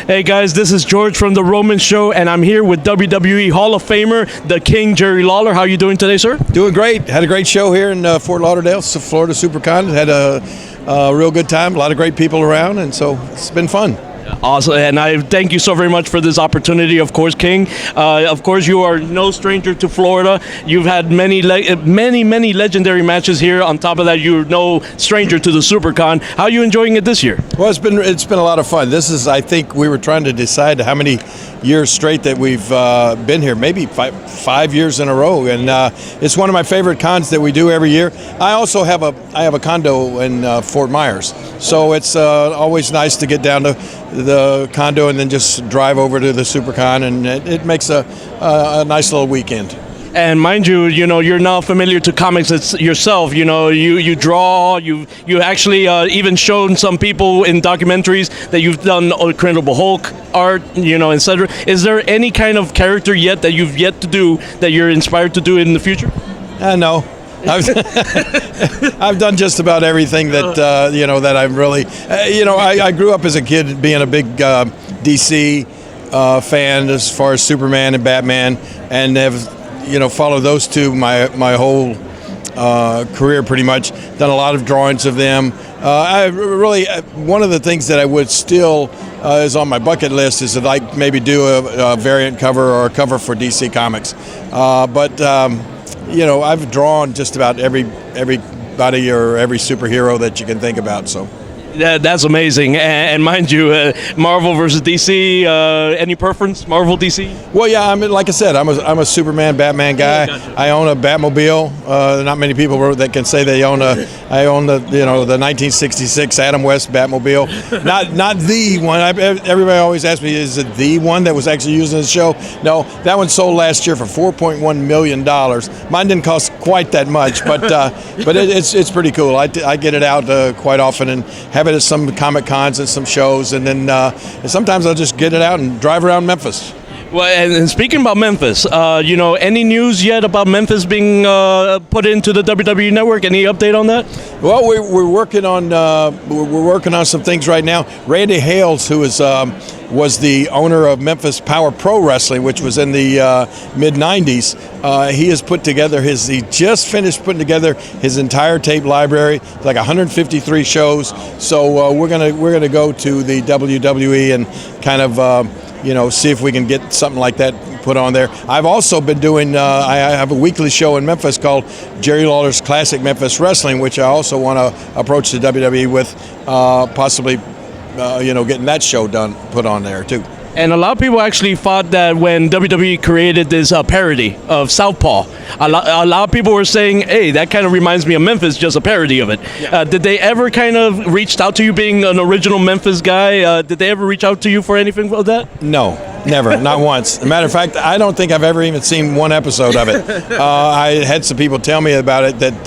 Hey guys, this is George from The Roman Show, and I'm here with WWE Hall of Famer, the King, Jerry Lawler. How are you doing today, sir? Doing great. Had a great show here in Fort Lauderdale, Florida Supercon. Had a real good time, a lot of great people around, and so it's been fun. Awesome, and I thank you so very much for this opportunity, of course, King. Of course, you are no stranger to Florida. You've had many legendary matches here. On top of that, you're no stranger to the Supercon. How are you enjoying it this year? Well, it's been a lot of fun. This is, I think, we were trying to decide how many years straight that we've been here, maybe five years in a row, and it's one of my favorite cons that we do every year. I also have a condo in Fort Myers, so it's always nice to get down to the condo and then just drive over to the Supercon, and it makes a nice little weekend. And mind you, you're now familiar to comics yourself. You draw. You actually even shown some people in documentaries that you've done Incredible Hulk art, etc. Is there any kind of character yet that you've yet to do that you're inspired to do in the future? No. I've done just about everything that that I'm really. I grew up as a kid being a big DC fan as far as Superman and Batman, and have followed those two my whole career pretty much. Done a lot of drawings of them. I really one of the things that I would still is on my bucket list is to maybe do a variant cover or a cover for DC Comics, but. I've drawn just about everybody or every superhero that you can think about. So. That's amazing. And mind you, Marvel versus DC, any preference, Marvel, DC? Well, yeah, like I said, I'm a Superman, Batman guy. Oh, gotcha. I own a Batmobile. Not many people that can say they own I own the 1966 Adam West Batmobile. Not the one. Everybody always asks me, is it the one that was actually used in the show? No, that one sold last year for $4.1 million. Mine didn't cost quite that much, but it's pretty cool. I get it out quite often and have it at some Comic Cons and some shows, and then sometimes I'll just get it out and drive around Memphis. Well, and speaking about Memphis, any news yet about Memphis being put into the WWE Network? Any update on that? Well, we're working on some things right now. Randy Hales, who was the owner of Memphis Power Pro Wrestling, which was in the mid-90s, he has he just finished putting together his entire tape library, like 153 shows. So we're gonna go to the WWE and kind of see if we can get something like that put on there. I've also been doing, I have a weekly show in Memphis called Jerry Lawler's Classic Memphis Wrestling, which I also want to approach the WWE with, possibly, getting that show put on there too. And a lot of people actually thought that when WWE created this parody of Southpaw, a lot of people were saying, hey, that kind of reminds me of Memphis, just a parody of it. Yeah. Did they ever kind of reach out to you being an original Memphis guy? Did they ever reach out to you for anything like that? No, never, not once. As a matter of fact, I don't think I've ever even seen one episode of it. I had some people tell me about it that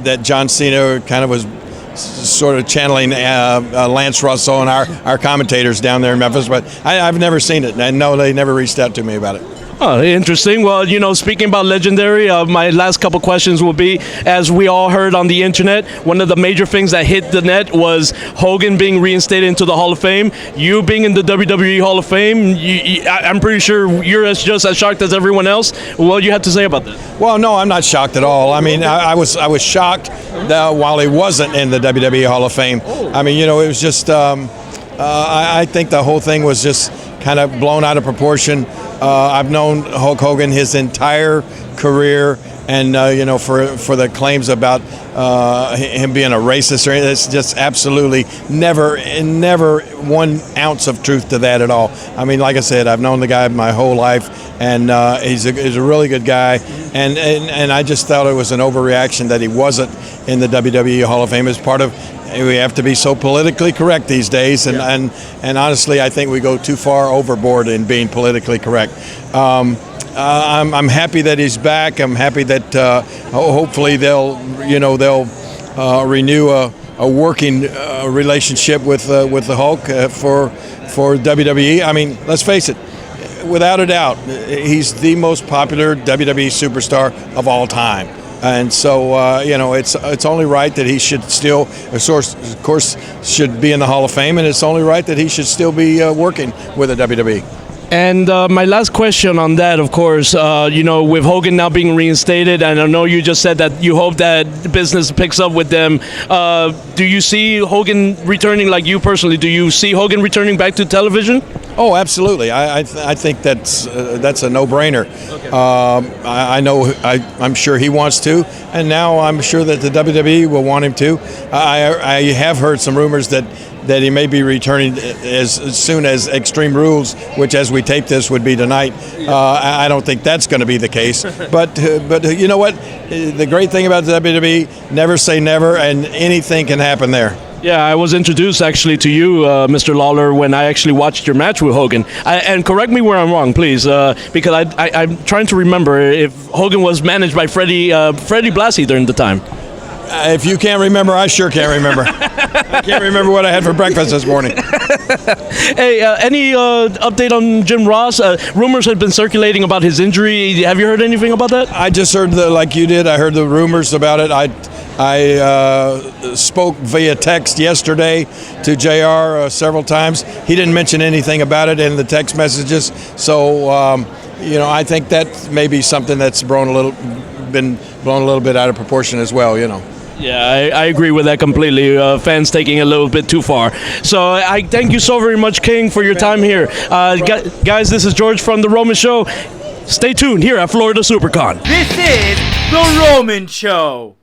that John Cena kind of was sort of channeling Lance Russell and our commentators down there in Memphis, but I've never seen it, and no, they never reached out to me about it. Oh, interesting. Well, speaking about legendary, my last couple questions will be, as we all heard on the internet, one of the major things that hit the net was Hogan being reinstated into the Hall of Fame. You being in the WWE Hall of Fame, I'm pretty sure you're just as shocked as everyone else. What do you have to say about that? Well, no, I'm not shocked at all. I mean, I was shocked while he wasn't in the WWE Hall of Fame. I mean, it was just, I think the whole thing was just kind of blown out of proportion. I've known Hulk Hogan his entire career, and for the claims about him being a racist or anything, it's just absolutely never 1 ounce of truth to that at all. I mean, like I said, I've known the guy my whole life, and he's a really good guy, and I just thought it was an overreaction that he wasn't in the WWE Hall of Fame as part of. We have to be so politically correct these days, and honestly, I think we go too far overboard in being politically correct. I'm happy that he's back. I'm happy that hopefully they'll renew a working relationship with the Hulk for WWE. I mean, let's face it, without a doubt, he's the most popular WWE superstar of all time. and so it's only right that he should still, of course, should be in the Hall of Fame, and it's only right that he should still be working with the WWE. And my last question on that, of course, with Hogan now being reinstated, and I know you just said that you hope that business picks up with them. Do you see Hogan returning, like you personally? Do you see Hogan returning back to television? Oh, absolutely. I think that's a no-brainer. Okay. I'm sure he wants to, and now I'm sure that the WWE will want him to. I have heard some rumors that he may be returning as soon as Extreme Rules, which as we tape this would be tonight. I don't think that's going to be the case. But you know what? The great thing about the WWE, never say never, and anything can happen there. Yeah, I was introduced actually to you, Mr. Lawler, when I actually watched your match with Hogan. And correct me where I'm wrong, please, because I'm trying to remember if Hogan was managed by Freddie Blassie during the time. If you can't remember, I sure can't remember. I can't remember what I had for breakfast this morning. Hey, any update on Jim Ross? Rumors had been circulating about his injury. Have you heard anything about that? I just heard like you did. I heard the rumors about it. I spoke via text yesterday to JR several times. He didn't mention anything about it in the text messages. So, I think that may be something that's been blown a little bit out of proportion as well, Yeah, I agree with that completely. Fans taking it a little bit too far. So I thank you so very much, King, for your time here. Guys, this is George from The Roman Show. Stay tuned here at Florida Supercon. This is The Roman Show.